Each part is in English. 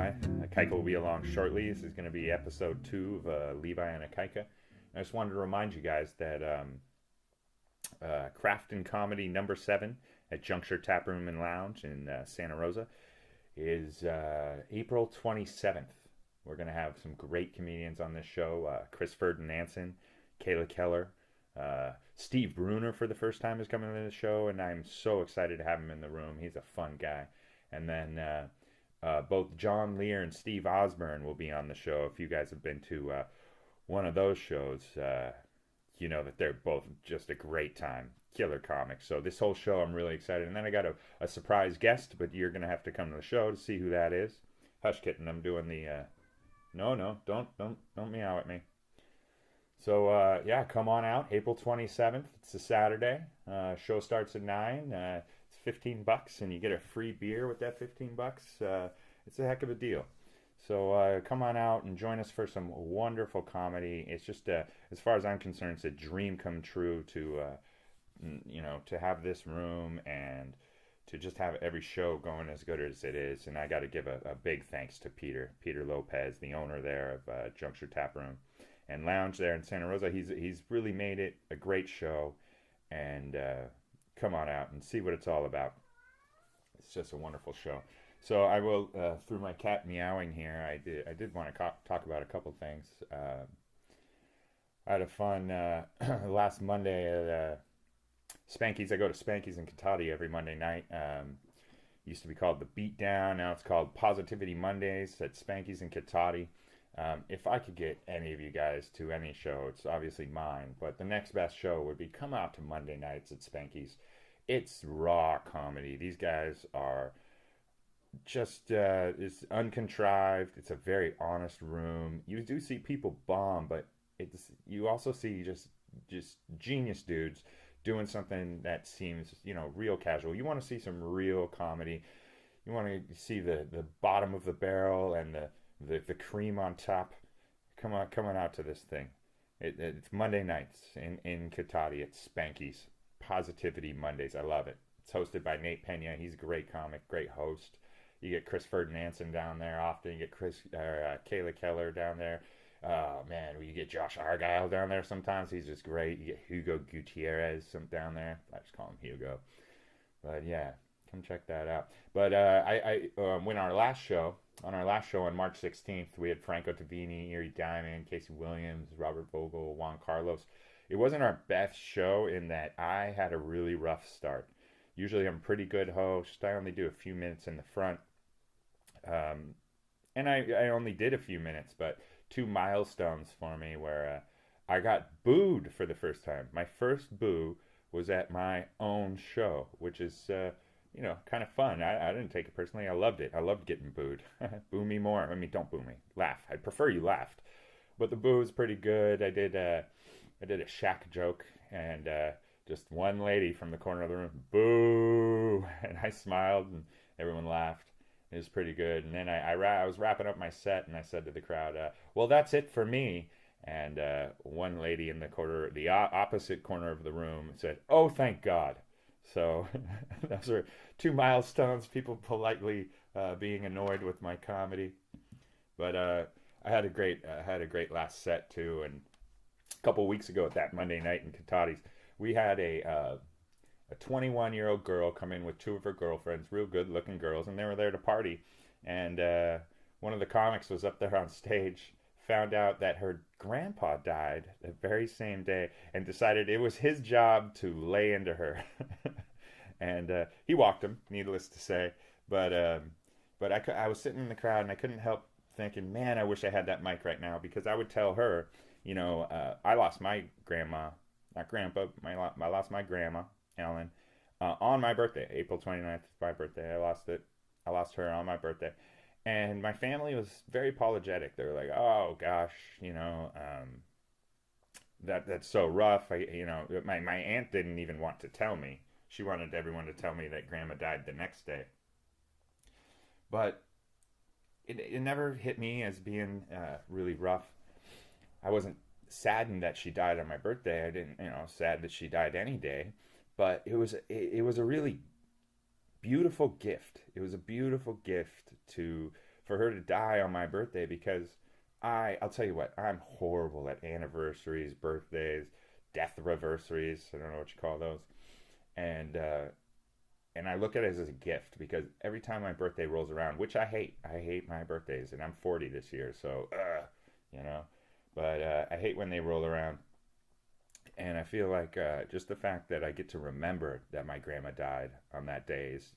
Levi. Ikaika will be along shortly. This is going to be episode 2 of Levi and Ikaika. I just wanted to remind you guys that Craft and Comedy number 7 at Juncture Tap Room and Lounge in Santa Rosa is April 27th. We're going to have some great comedians on this show. Chris Ferdinandson, Kayla Keller, Steve Bruner for the first time is coming to the show, and I'm so excited to have him in the room. He's a fun guy. And then both John Lear and Steve Osborne will be on the show. If you guys have been to one of those shows, you know that they're both just a great time. Killer comics. So this whole show, I'm really excited. And then I got a surprise guest, but you're going to have to come to the show to see who that is. Hush Kitten, I'm doing the... No, don't meow at me. So, yeah, come on out, April 27th. It's a Saturday. Show starts at 9. It's $15, and you get a free beer with that $15. It's a heck of a deal. So come on out and join us for some wonderful comedy. It's just, as far as I'm concerned, it's a dream come true to, to have this room and to just have every show going as good as it is. And I got to give a big thanks to Peter Lopez, the owner there of Juncture Tap Room and Lounge there in Santa Rosa. He's really made it a great show, and come on out and see what it's all about. It's just a wonderful show. So I will, through my cat meowing here, I did want to talk about a couple things. I had a fun last Monday at Spanky's. I go to Spanky's in Cotati every Monday night. Used to be called the Beatdown. Now it's called Positivity Mondays at Spanky's in Cotati. If I could get any of you guys to any show, it's obviously mine. But the next best show would be come out to Monday nights at Spanky's. It's raw comedy. These guys are just it's uncontrived. It's a very honest room. You do see people bomb, but you also see just genius dudes doing something that seems, real casual. You want to see some real comedy. You want to see the bottom of the barrel and the cream on top. Coming out to this thing. It's Monday nights in Cotati at Spanky's. Positivity Mondays. I love it. It's hosted by Nate Pena. He's a great comic, great host. You get Chris Ferdinandson down there often. You get Kayla Keller down there. Oh, man, you get Josh Argyle down there sometimes. He's just great. You get Hugo Gutierrez down there. I just call him Hugo. But, yeah, come check that out. But when on our last show on March 16th, we had Franco Tavini, Erie Diamond, Casey Williams, Robert Vogel, Juan Carlos. It wasn't our best show in that I had a really rough start. Usually I'm a pretty good host. I only do a few minutes in the front. And I only did a few minutes, but 2 milestones for me where I got booed for the first time. My first boo was at my own show, which is, kind of fun. I didn't take it personally. I loved it. I loved getting booed. Boo me more. I mean, don't boo me. Laugh. I'd prefer you laughed. But the boo was pretty good. I did a Shaq joke, and just one lady from the corner of the room, boo! And I smiled, and everyone laughed. It was pretty good. And then I was wrapping up my set, and I said to the crowd, well, that's it for me. And one lady in the opposite corner of the room said, oh, thank God. So those are 2 milestones, people politely being annoyed with my comedy. But I had a great last set, too. And a couple weeks ago at that Monday night in Cotati's, we had a 21-year-old girl come in with 2 of her girlfriends, real good-looking girls, and they were there to party. And one of the comics was up there on stage, found out that her grandpa died the very same day, and decided it was his job to lay into her. And he walked him, needless to say. But I was sitting in the crowd, and I couldn't help thinking, man, I wish I had that mic right now, because I would tell her, I lost my grandma, not grandpa, I lost my grandma, Ellen, on my birthday. April 29th is my birthday. I lost her on my birthday. And my family was very apologetic. They were like, oh gosh, that's so rough. My aunt didn't even want to tell me. She wanted everyone to tell me that grandma died the next day. But it never hit me as being really rough. I wasn't saddened that she died on my birthday. I didn't, sad that she died any day. But it was a really beautiful gift. It was a beautiful gift for her to die on my birthday, because I'll tell you what, I'm horrible at anniversaries, birthdays, death reversaries. I don't know what you call those. And I look at it as a gift, because every time my birthday rolls around, which I hate my birthdays, and I'm 40 this year, so you know, but I hate when they roll around, and I feel like just the fact that I get to remember that my grandma died on that day is,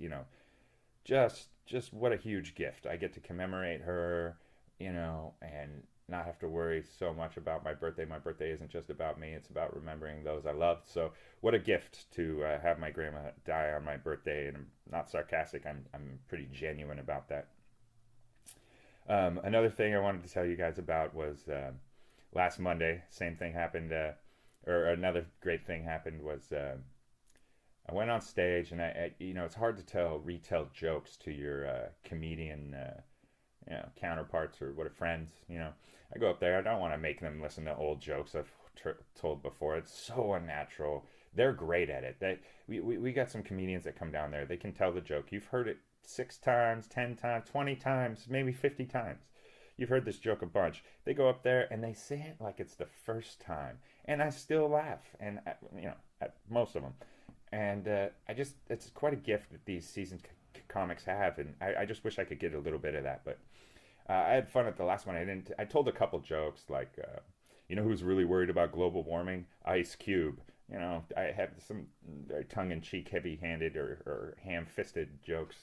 just what a huge gift. I get to commemorate her, and not have to worry so much about my birthday. My birthday isn't just about me, it's about remembering those I loved. So what a gift to have my grandma die on my birthday, and I'm not sarcastic, I'm pretty genuine about that. Another thing I wanted to tell you guys about was last Monday, same thing happened, or another great thing happened was I went on stage, and it's hard to retell jokes to your comedian counterparts or friends. I go up there, I don't want to make them listen to old jokes I've told before. It's so unnatural. They're great at it. We got some comedians that come down there. They can tell the joke. You've heard it 6 times, 10 times, 20 times, maybe 50 times. You've heard this joke a bunch. They go up there and they say it like it's the first time, and I still laugh, and at most of them. And it's quite a gift that these seasoned comics have, and I just wish I could get a little bit of that. But I had fun at the last one. I told a couple jokes, like who's really worried about global warming? Ice Cube. I had some very tongue-in-cheek, heavy-handed or ham-fisted jokes,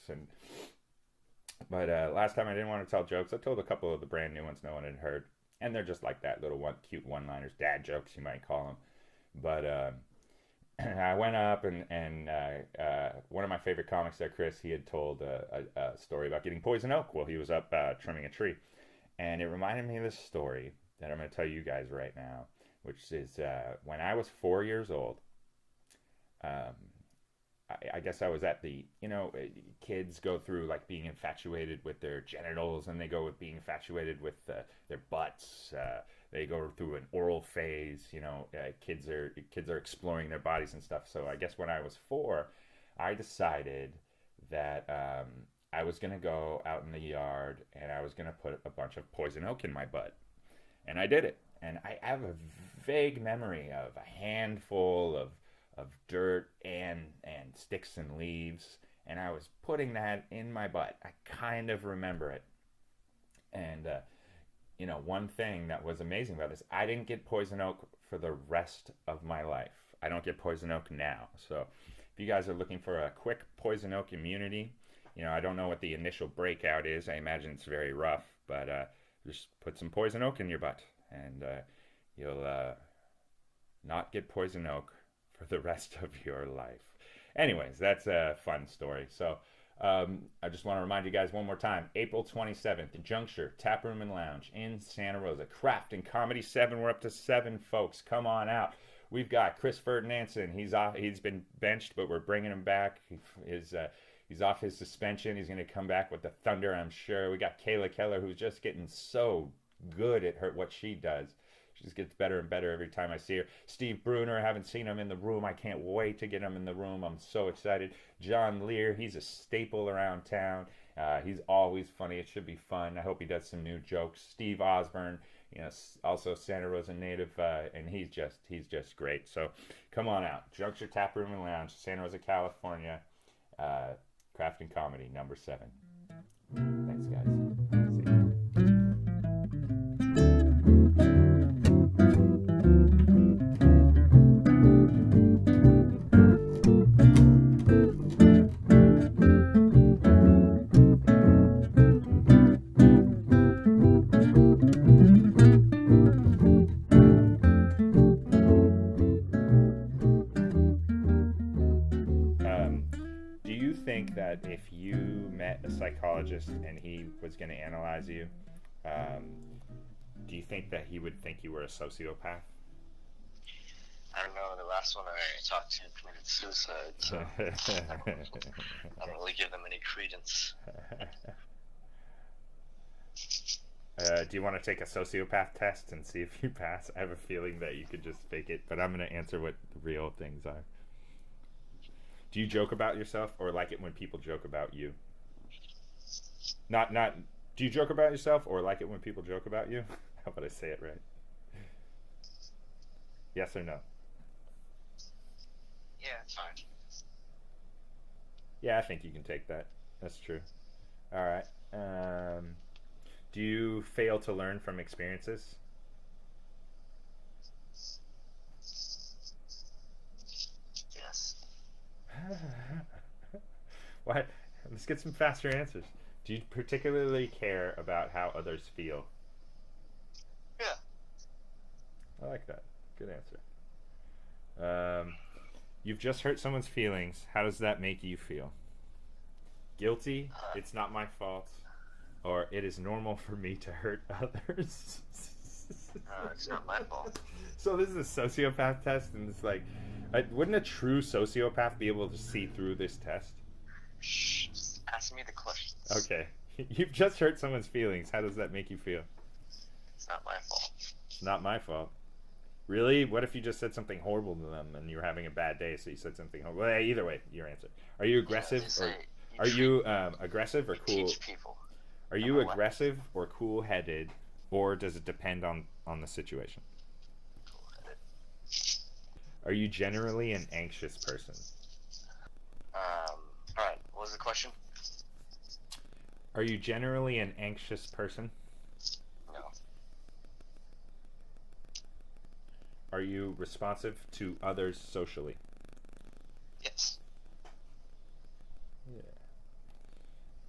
but last time I didn't want to tell jokes. I told a couple of the brand new ones no one had heard, and they're just like that, little cute one-liners, dad jokes you might call them. But I went up, and one of my favorite comics there, Chris, he had told a story about getting poison oak while he was up trimming a tree, and it reminded me of this story that I'm going to tell you guys right now, which is when I was 4 years old. I guess I was at the, kids go through like being infatuated with their genitals, and they go with being infatuated with their butts. They go through an oral phase. Kids are exploring their bodies and stuff. So I guess when I was 4, I decided that I was gonna go out in the yard, and I was gonna put a bunch of poison oak in my butt, and I did it. And I have a vague memory of a handful of dirt and sticks and leaves, and I was putting that in my butt. I kind of remember it. And one thing that was amazing about this, I didn't get poison oak for the rest of my life. I don't get poison oak now. So if you guys are looking for a quick poison oak immunity, I don't know what the initial breakout is. I imagine it's very rough, but just put some poison oak in your butt, and you'll not get poison oak for the rest of your life. Anyways, that's a fun story. So I just want to remind you guys one more time, April 27th, Juncture Tap Room and Lounge in Santa Rosa. Craft and Comedy 7. We're up to 7 folks. Come on out. We've got Chris Ferdinandson. He's been benched, but we're bringing him back. He's off his suspension. He's going to come back with the thunder, I'm sure. We got Kayla Keller, who's just getting so good at what she does. She just gets better and better every time I see her. Steve Bruner, I haven't seen him in the room. I can't wait to get him in the room. I'm so excited. John Lear, he's a staple around town. He's always funny. It should be fun. I hope he does some new jokes. Steve Osborne, also Santa Rosa native, and he's just great. So come on out. Juncture Tap Room and Lounge, Santa Rosa, California. Craft and Comedy, number 7. Thanks, guys. See you. That if you met a psychologist and he was going to analyze you, do you think that he would think you were a sociopath? I don't know. The last one I talked to committed suicide, so I don't really give them any credence. Do you want to take a sociopath test and see if you pass? I have a feeling that you could just fake it, but I'm going to answer what the real things are. Do you joke about yourself, or like it when people joke about you? Not Do you joke about yourself or like it when people joke about you? How about I say it right? Yes or no? Yeah, it's fine. Yeah, I think you can take that. That's true. All right. Do you fail to learn from experiences? Yes. What? Let's get some faster answers. Do you particularly care about how others feel? Yeah. I like that. Good answer. You've just hurt someone's feelings. How does that make you feel? Guilty? It's not my fault. Or it is normal for me to hurt others? It's not my fault. So this is a sociopath test, and it's like, wouldn't a true sociopath be able to see through this test? Shh, just ask me the questions. Okay. You've just hurt someone's feelings. How does that make you feel? It's not my fault. It's not my fault. Really? What if you just said something horrible to them and you were having a bad day, so you said something horrible? Well, either way, your answer. Are you aggressive or are you aggressive or cool? Teach people. Are you aggressive or cool-headed, or does it depend on the situation? Cool-headed. Are you generally an anxious person? All right. What was the question? Are you generally an anxious person? No. Are you responsive to others socially? Yes.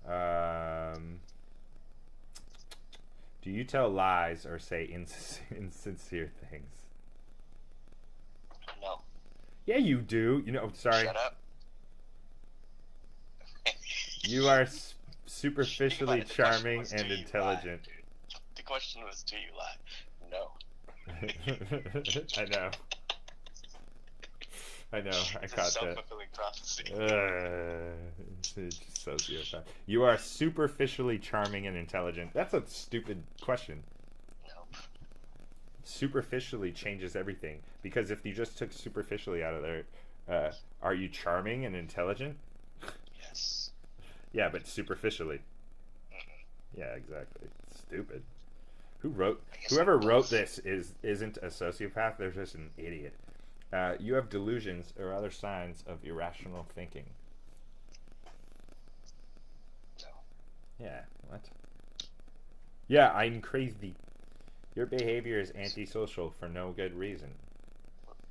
Yeah. Do you tell lies or say insincere things? No. Yeah, you do. You know, sorry. Shut up. You are superficially charming and intelligent. Lie, the question was, do you lie? No. I know. I know. I It's a caught that. self-fulfilling prophecy. Sociopath. You are superficially charming and intelligent. That's a stupid question. Nope. Superficially changes everything, because if you just took superficially out of there, are you charming and intelligent? Yes. Yeah, but superficially. Mm-mm. Yeah, exactly. It's stupid. Whoever wrote this isn't a sociopath. They're just an idiot. You have delusions or other signs of irrational thinking. No. Yeah, what? Yeah, I'm crazy. Your behavior is antisocial for no good reason.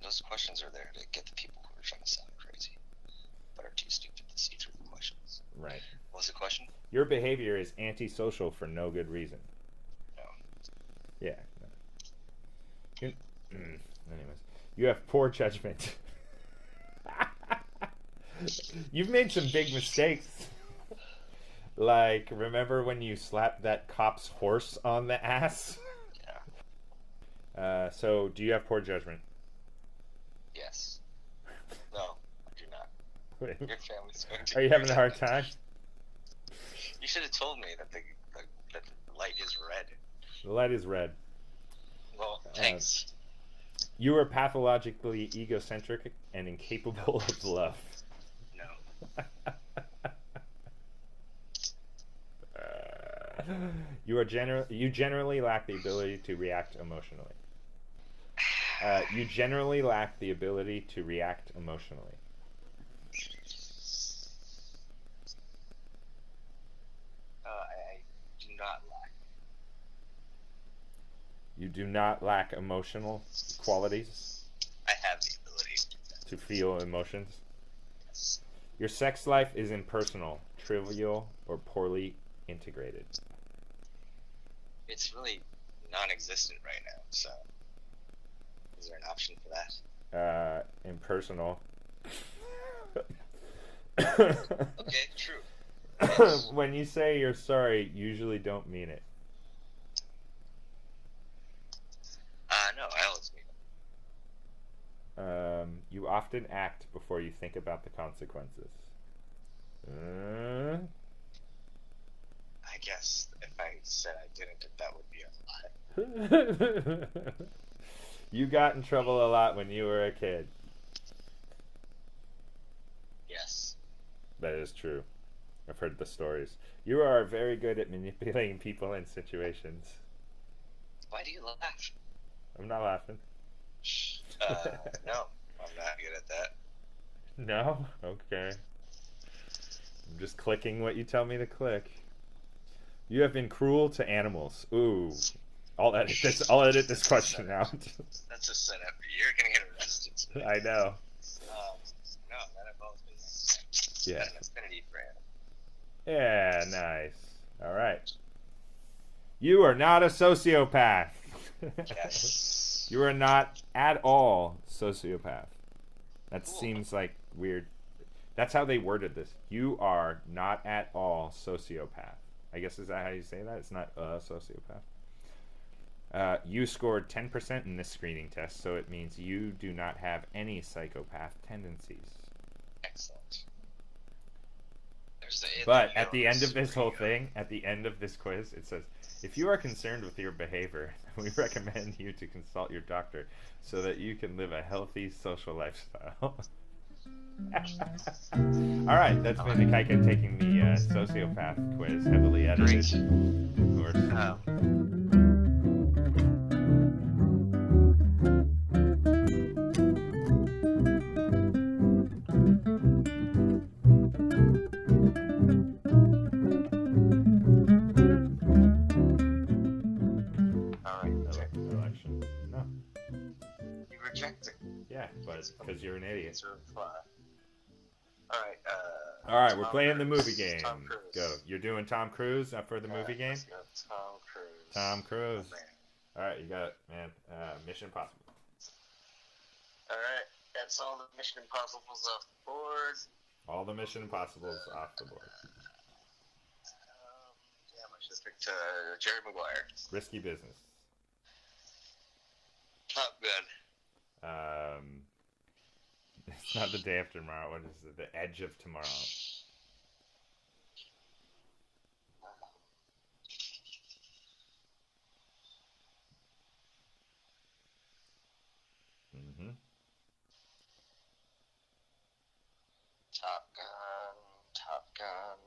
Those questions are there to get the people who are trying to sound crazy, but are too stupid to see through the questions. Right. What was the question? Your behavior is antisocial for no good reason. No. Yeah. No. Anyways. You have poor judgment. You've made some big mistakes. Like, remember when you slapped that cop's horse on the ass? Yeah. So, do you have poor judgment? Yes. No, I do not. Wait, Your family's going to. are you having a hard time? You should have told me that the light is red. The light is red. Well, thanks. You are pathologically egocentric and incapable of love. No. You generally lack the ability to react emotionally. You generally lack the ability to react emotionally. I do not lack. You do not lack emotional qualities I have the ability to feel emotions. Yes. Your sex life is impersonal, trivial, or poorly integrated. It's really non-existent right now, so is there an option for that? Impersonal. Okay, true. When you say you're sorry, you usually don't mean it. No, I always mean it. You often act before you think about the consequences. I guess if I said I didn't, that would be a lie. You got in trouble a lot when you were a kid. Yes. That is true. I've heard the stories. You are very good at manipulating people in situations. Why do you laugh? I'm not laughing. No, I'm not good at that. No? Okay. I'm just clicking what you tell me to click. You have been cruel to animals. Ooh. I'll edit this question out. That's a setup. You're gonna get arrested today. I know. No, that involves me. Yeah. An affinity for animals. Yeah, nice. All right. You are not a sociopath. Yes. You are not at all sociopath. That Cool. seems like weird. That's how they worded this. You are not at all sociopath. I guess is that how you say that? It's not a sociopath. You scored 10% in this screening test, so it means you do not have any psychopath tendencies. Excellent. But at the end of this whole thing, at the end of this quiz, it says, if you are concerned with your behavior, we recommend you to consult your doctor so that you can live a healthy social lifestyle. All right, that's been Ikaika taking the sociopath quiz, heavily edited. Great. Of course. Election. No. You reject it. Yeah, but because you're an idiot. Alright, All right, we're playing the Tom movie Cruise. game. Tom Cruise. Go. You're doing Tom Cruise for the movie game? Let's go. Tom Cruise. Tom Cruise. Oh, man. All right, you got it, man. Mission Impossible. Alright, that's all the Mission Impossibles off the board. All the Mission Impossibles off the board. Damn, I should have picked Jerry Maguire. Risky Business. Top Gun. It's not The Day After Tomorrow. What is it? The Edge of Tomorrow. Mm-hmm. Top Gun. Top Gun.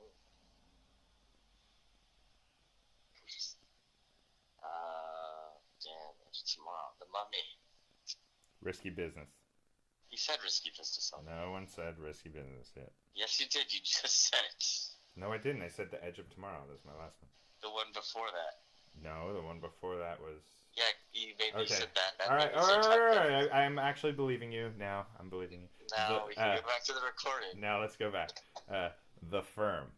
Damn, Edge of Tomorrow. The Mummy. Risky Business. You said Risky Business. No one said Risky Business yet. Yes, you did. You just said it. No, I didn't. I said The Edge of Tomorrow. That's my last one. The one before that. No, the one before that was... Yeah, you maybe Okay. said that. All right. I'm actually believing you now. I'm believing you. Now we can go back to the recording. Now let's go back. The Firm.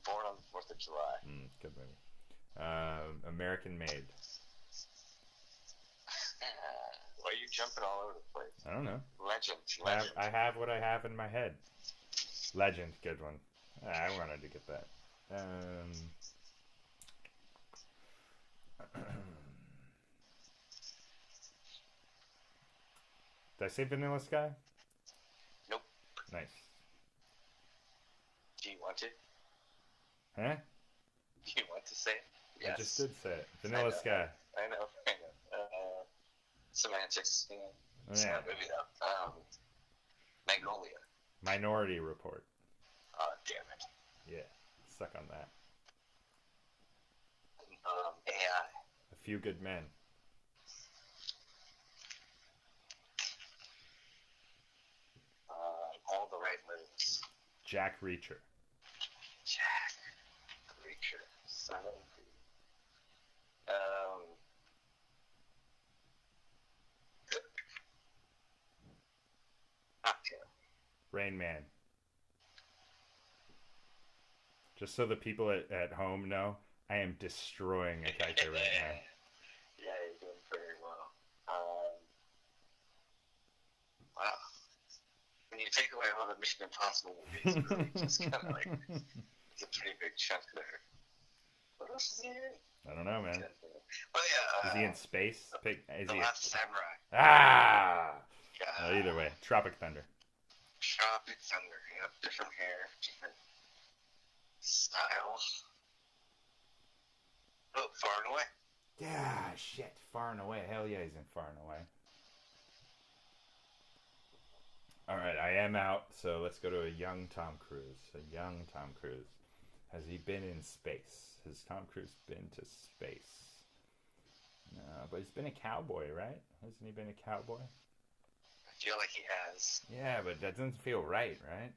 Born on the 4th of July. Good movie. American Made. Why are you jumping all over the place? I don't know. Legend. I have what I have in my head. Legend, good one. I wanted to get that. Did I say Vanilla Sky? Nope. Nice. Do you want to? Huh? Do you want to say it? Yes. I just did say it. Vanilla Sky. I know. Semantics. It's Yeah. not a movie though. Magnolia. Minority Report. Oh, damn it. Yeah. Suck on that. AI. A Few Good Men. All the right moves. Jack Reacher. Jack Reacher. Son of a... Cocktail. Rain Man. Just so the people at home know, I am destroying Ikaika right now. Yeah, you're doing very well. Wow. When you take away all the Mission Impossible movies, it really just kind of like, it's a pretty big chunk there. What else is he in? I don't know, man. Oh, yeah. Is he in space? The Last Samurai. Ah! Yeah. Either way, Tropic Thunder. Tropic Thunder. Yep, different hair, different style. Oh, Far and Away. Yeah, shit. Far and Away. Hell yeah, he's in Far and Away. All right, I am out, so let's go to a young Tom Cruise. A young Tom Cruise. Has he been in space? Has Tom Cruise been to space? No, but he's been a cowboy, right? Hasn't he been a cowboy? I feel like he has. Yeah, but that doesn't feel right, right?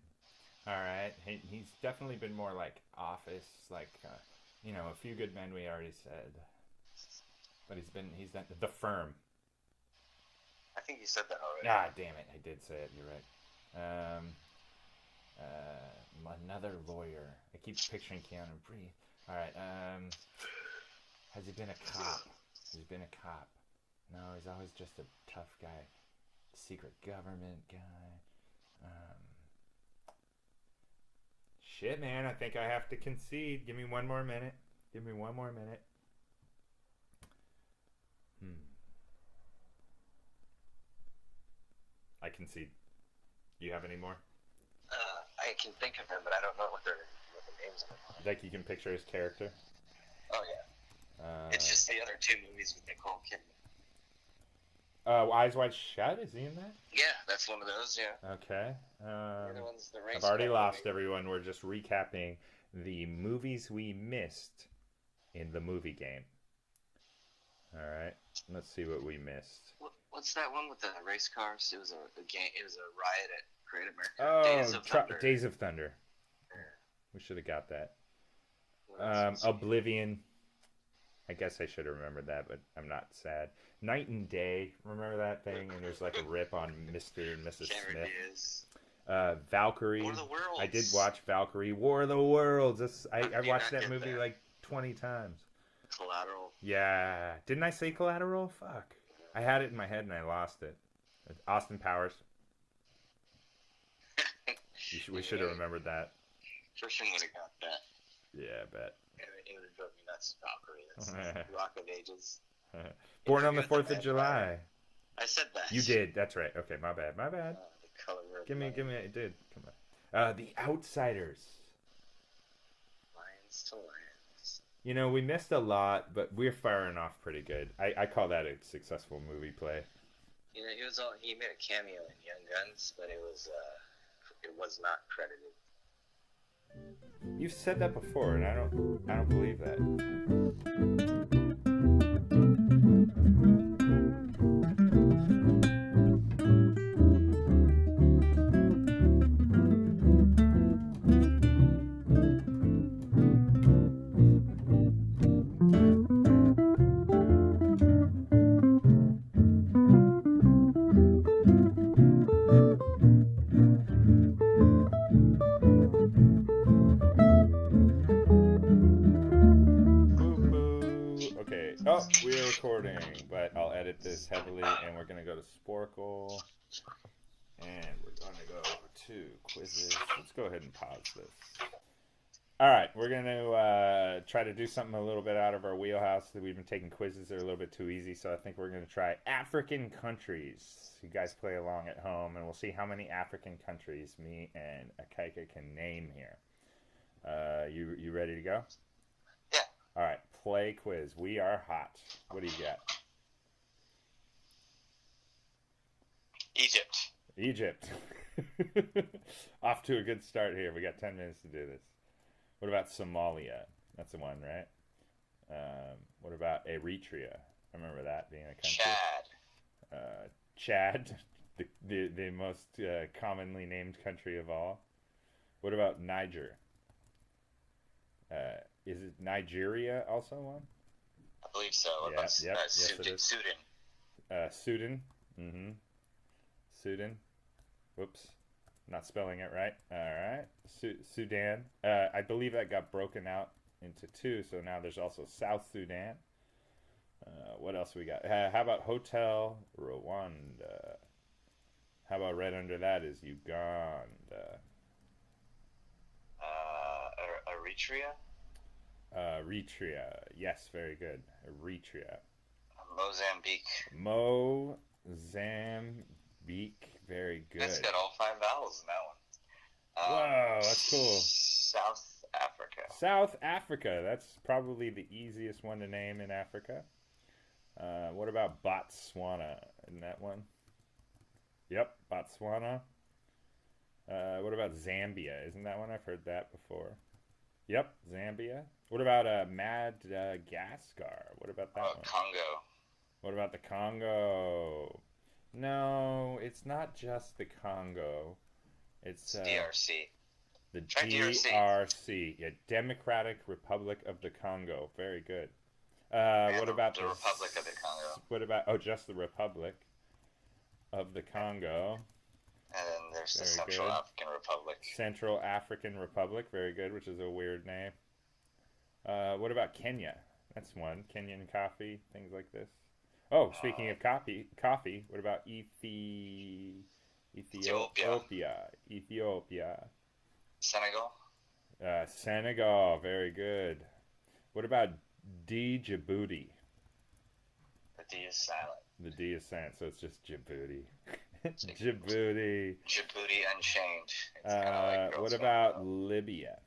All right, he's definitely been more like Office, like A Few Good Men. We already said, but he's done The Firm. I think you said that already. Ah, damn it, I did say it. You're right. Another lawyer. I keep picturing Keanu Reeves. All right. Has he been a cop? He's been a cop. No, he's always just a tough guy. Secret government guy. Shit, man. I think I have to concede. Give me one more minute. I concede. Do you have any more? I can think of them, but I don't know what the names are. Like you can picture his character? Oh, yeah. It's just the other two movies with Nicole Kidman. Eyes Wide Shut? Is he in that? Yeah, that's one of those, yeah. Okay. The other one's the race I've already car lost movie. everyone. We're just recapping the movies we missed in the movie game. All right. Let's see what we missed. What's that one with the race cars? It was a game. It was a riot at Great America. Oh, Days of Thunder. Days of Thunder. We should have got that. Oblivion. I guess I should have remembered that, but I'm not sad. Night and Day. Remember that thing? And there's like a rip on Mr. and Mrs. Cameron Smith. Diaz. Valkyrie. War of the Worlds. I did watch Valkyrie. War of the Worlds. I did watched not that get movie that. like 20 times. Collateral. Yeah. Didn't I say Collateral? Fuck. I had it in my head and I lost it. Austin Powers. We should have remembered that. Christian would have got that. Yeah, I bet. It would have drove me nuts. Valkyrie. That's Rock of Ages. Born on the 4th of July. I said that. You did. That's right. Okay, my bad. The color of Give me. It did. Come on. The Outsiders. Lions to Lions. You know, we missed a lot, but we're firing off pretty good. I call that a successful movie play. You know, he made a cameo in Young Guns, but it was not credited. You've said that before, and I don't believe that. Oh, we are recording, but I'll edit this heavily, and we're going to go to Sporkle, and we're going to go to quizzes. Let's go ahead and pause this. All right, we're going to try to do something a little bit out of our wheelhouse. We've been taking quizzes that are a little bit too easy, so I think we're going to try African countries. You guys play along at home, and we'll see how many African countries me and Ikaika can name here. You ready to go? Yeah. All right, play quiz. We are hot. What do you got? Egypt. Off to a good start here. We got 10 minutes to do this. What about Somalia? That's the one, right? What about Eritrea? I remember that being a country. Chad, the most commonly named country of all. What about Niger? Is it Nigeria also one? I believe so. Yes, it is. Sudan. Sudan. Mm-hmm. Sudan. Whoops. Not spelling it right. All right. Sudan. I believe that got broken out into two, so now there's also South Sudan. What else we got? How about Hotel Rwanda? How about right under that is Uganda? Eritrea? Eritrea. Yes, very good. Eritrea. Mozambique. Very good. That's got all 5 vowels in that one. Wow, that's cool. South Africa. That's probably the easiest one to name in Africa. What about Botswana? Isn't that one? Yep, Botswana. What about Zambia? Isn't that one? I've heard that before. Yep, Zambia. What about Madagascar? What about that one? Congo. What about the Congo? No, it's not just the Congo. It's DRC. the Try DRC. DRC. Yeah, Democratic Republic of the Congo. Very good. What about the Republic of the Congo? What about just the Republic of the Congo? And then there's the Very Central good. African Republic. Central African Republic. Very good, which is a weird name. What about Kenya? That's one. Kenyan coffee, things like this. Oh, speaking of coffee. What about Ethiopia. Senegal. Senegal. Very good. What about Djibouti? The D is silent. The D is silent, so it's just Djibouti. Djibouti. Djibouti Unchained. It's kind of like What about Libya?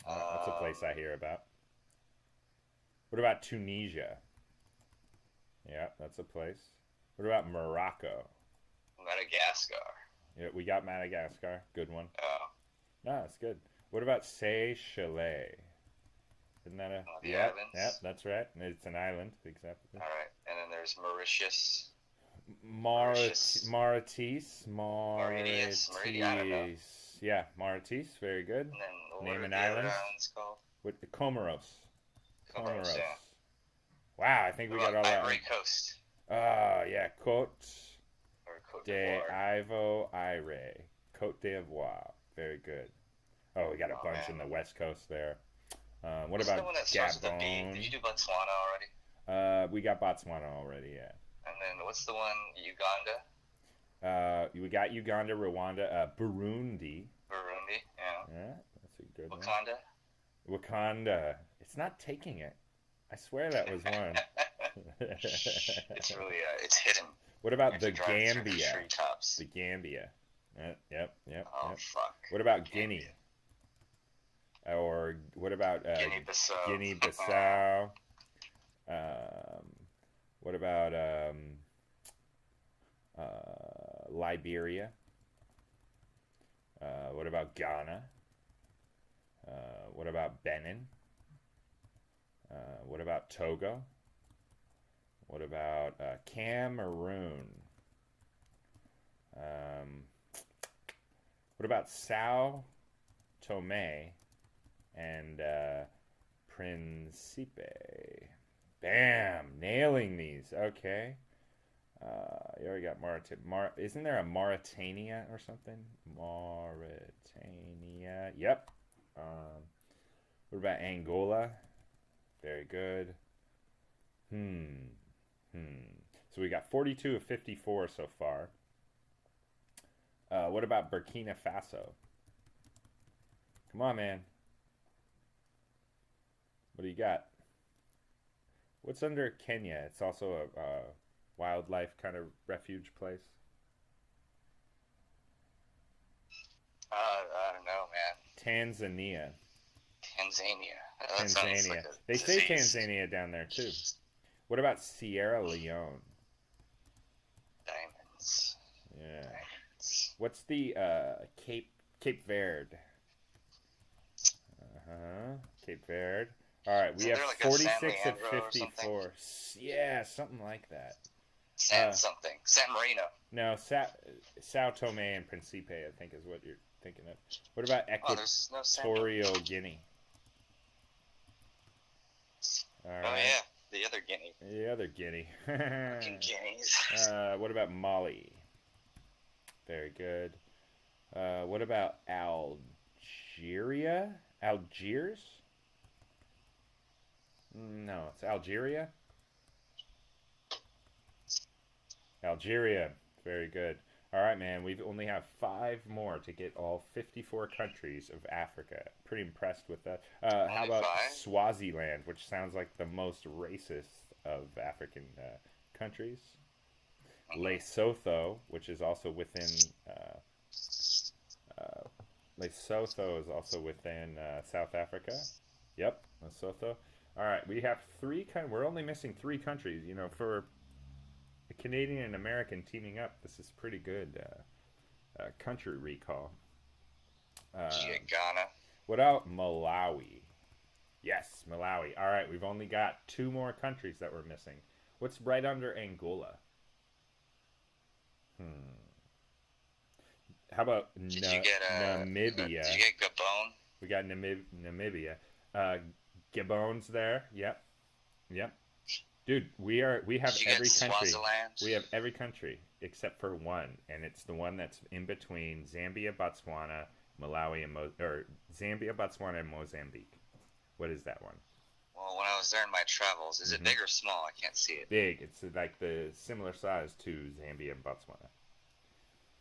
That's a place I hear about. What about Tunisia? Yeah, that's a place. What about Morocco? Madagascar. Yeah, we got Madagascar. Good one. Oh. No, that's good. What about Seychelles? Isn't that a... The islands? Yeah, that's right. It's an island, exactly. All right. And then there's Mauritius. Mauritius. I don't know. Yeah, Mauritius. Very good. And then Name what an are the other island. islands called? What the Comoros. Comoros, yeah. Wow, I think we got all that. Ivory Coast. Yeah, Côte Or Côte d'Ivoire. Côte d'Ivoire. Very good. Oh, we got a bunch in the West Coast there. What What's about the one that starts with a B? Gabon? Did you do Botswana already? We got Botswana already, yeah. And then what's the one? Uganda? We got Uganda, Rwanda, Burundi. Burundi, yeah. Yeah, that's a good Wakanda? one. Wakanda. It's not taking it. I swear that was one. It's really, it's hidden. What about You the have to drive through the Gambia? treetops. The Gambia. Yep. Oh, fuck. What about Gambia. Guinea? Or what about Guinea-Bissau. Guinea-Bissau? What about Liberia? What about Ghana? What about Benin? What about Togo? What about Cameroon? What about Sao Tome and Principe? Bam! Nailing these. Okay. You already got isn't there a Mauritania or something? Mauritania. Yep. What about Angola? Very good. So we got 42 of 54 so far. What about Burkina Faso? Come on, man. What do you got? What's under Kenya? It's also a wildlife kind of refuge place. I don't know, man. Tanzania. That sounds like a They say disease. Tanzania down there too. What about Sierra Leone? Diamonds. Yeah. Diamonds. What's the Cape Verde? Cape Verde. All right, we Isn't have there like a 46 San of Leandro or 54. Yeah, something like that. San Marino. No, Sao Tome and Principe, I think, is what you're thinking of. What about There's no San. Equatorial Guinea? All right. Oh yeah, the other Guinea. The other Guinea. Fucking Guineas. What about Mali? Very good. What about Algeria? Algiers? No, it's Algeria. Algeria. Very good. All right, man. We only have 5 more to get all 54 countries of Africa. Pretty impressed with that. How about 5? Swaziland, which sounds like the most racist of African countries? Lesotho, which is also within Lesotho is also within South Africa. Yep, Lesotho. All right, we have 3 we're only missing 3 countries. You know, for a Canadian and American teaming up, this is pretty good. country recall. Did you get Ghana? What about Malawi? Yes, Malawi. All right, we've only got 2 more countries that we're missing. What's right under Angola? How about Namibia? Did you get Gabon? We got Namibia. Gabon's there. Yep. Dude, we have every country. Swaziland? We have every country except for one, and it's the one that's in between Zambia, Botswana, Malawi, and Zambia, Botswana, and Mozambique. What is that one? Well, when I was there in my travels, is it big or small? I can't see it. Big. It's like the similar size to Zambia and Botswana.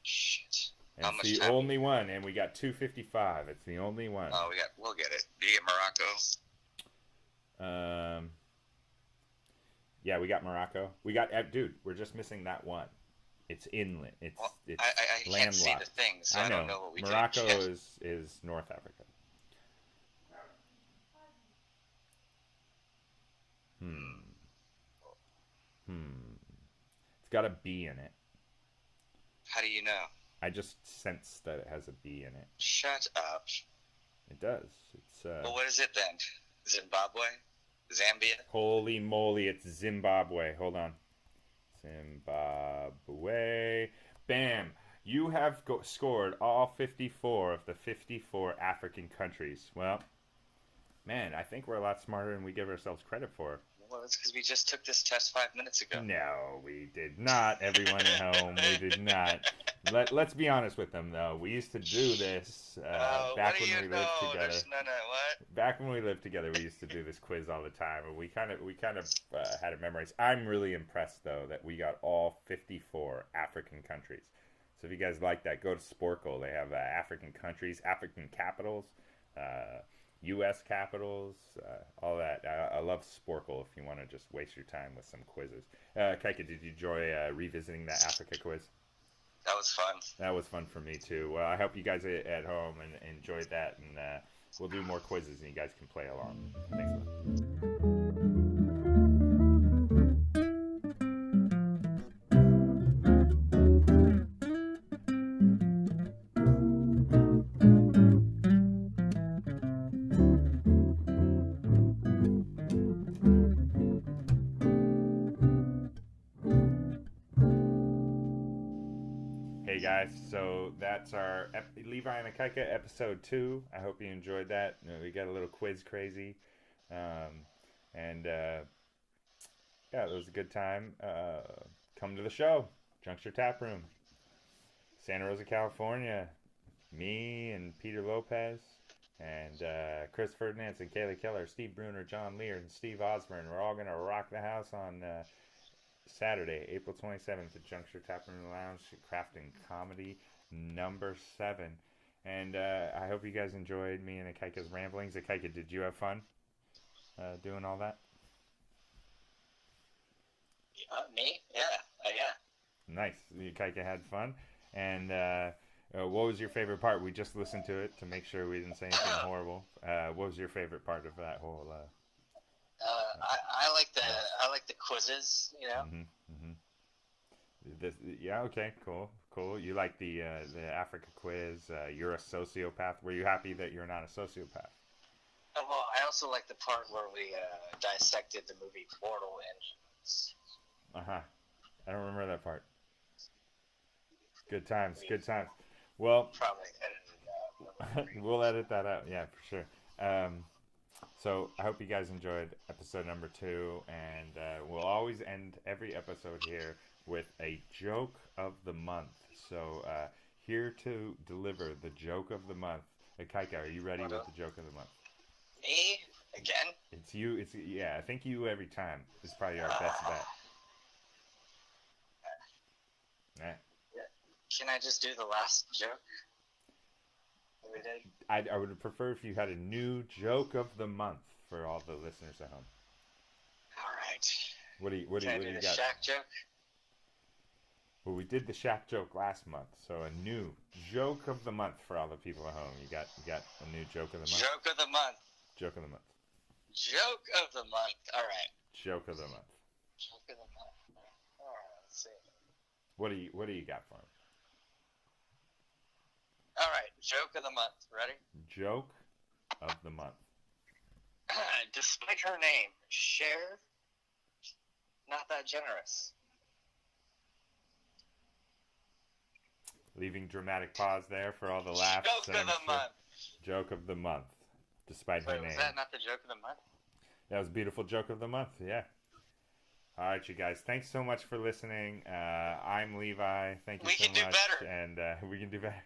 Shit. And it's the only one, and we got 255. It's the only one. Oh, we'll get it. Did you get Morocco? Yeah, we got Morocco. We got, dude, we're just missing that one. It's inland. It's I landlocked. can't see the thing, so I don't know what we did. Morocco is North Africa. It's got a B in it. How do you know? I just sense that it has a B in it. Shut up. It does. It's Well, what is it then? Zimbabwe? Zambia? Holy moly, it's Zimbabwe. Hold on. Zimbabwe. Bam. You have scored all 54 of the 54 African countries. Well, man, I think we're a lot smarter than we give ourselves credit for. Well, that's because we just took this test 5 minutes ago. No, we did not, everyone at home. We did not. Let's be honest with them, though. We used to do this back when we lived together. Back when we lived together, we used to do this quiz all the time, and we kind of had it memorized. I'm really impressed, though, that we got all 54 African countries. So if you guys like that, go to Sporkle. They have African countries, African capitals, U.S. capitals, all that. I love Sporkle if you want to just waste your time with some quizzes. Ikaika, did you enjoy revisiting that Africa quiz? That was fun. That was fun for me, too. Well, I hope you guys at home enjoyed that, and we'll do more quizzes, and you guys can play along. Thanks a lot. Hey guys, so that's our Levi and Ikaika episode 2. I hope you enjoyed that. We got a little quiz crazy, yeah, it was a good time. Come to the show, Juncture Tap Room, Santa Rosa, California. Me and Peter Lopez and Chris Ferdinand and Kaylee Keller, Steve Bruner, John Lear, and Steve Osborne. We're all gonna rock the house on Saturday, April 27th at Juncture Tap Room Lounge, Crafting Comedy number 7. And I hope you guys enjoyed me and Ikaika's ramblings. Ikaika, did you have fun doing all that? Me? Yeah. Nice. Ikaika had fun. And what was your favorite part? We just listened to it to make sure we didn't say anything horrible. What was your favorite part of that whole... I like the quizzes, you know. Yeah. Okay. Cool. You like the Africa quiz? You're a sociopath. Were you happy that you're not a sociopath? Well, I also like the part where we dissected the movie Mortal Engines. I don't remember that part. Good times. Well, probably edited it out. We'll edit that out. Yeah, for sure. So I hope you guys enjoyed episode number 2, and we'll always end every episode here with a joke of the month. So here to deliver the joke of the month. Ikaika, are you ready with the joke of the month? Me? Again? It's you. I think you every time. It's probably our best bet. Can I just do the last joke that we did? I would prefer if you had a new joke of the month for all the listeners at home. All right. What do you got? The Shaq joke? Well, we did the Shaq joke last month, so a new joke of the month for all the people at home. You got a new joke of the month. Joke of the month. Joke of the month. Joke of the month. All right. Joke of the month. Joke of the month. All right. Let's see. What do you got for him? Joke of the month. Ready? Joke of the month. Despite her name, Cher, not that generous. Leaving dramatic pause there for all the laughs. Joke of the month. Joke of the month. Despite her name. Was that not the joke of the month? That was beautiful joke of the month. Yeah. All right, you guys. Thanks so much for listening. I'm Levi. Thank you so much. We can do better. And we can do better.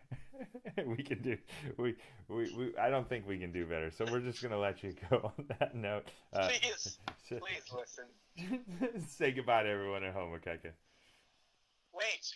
we can do. We. I don't think we can do better. So we're just gonna let you go on that note. Please listen. Say goodbye to everyone at home, Ikaika. Wait.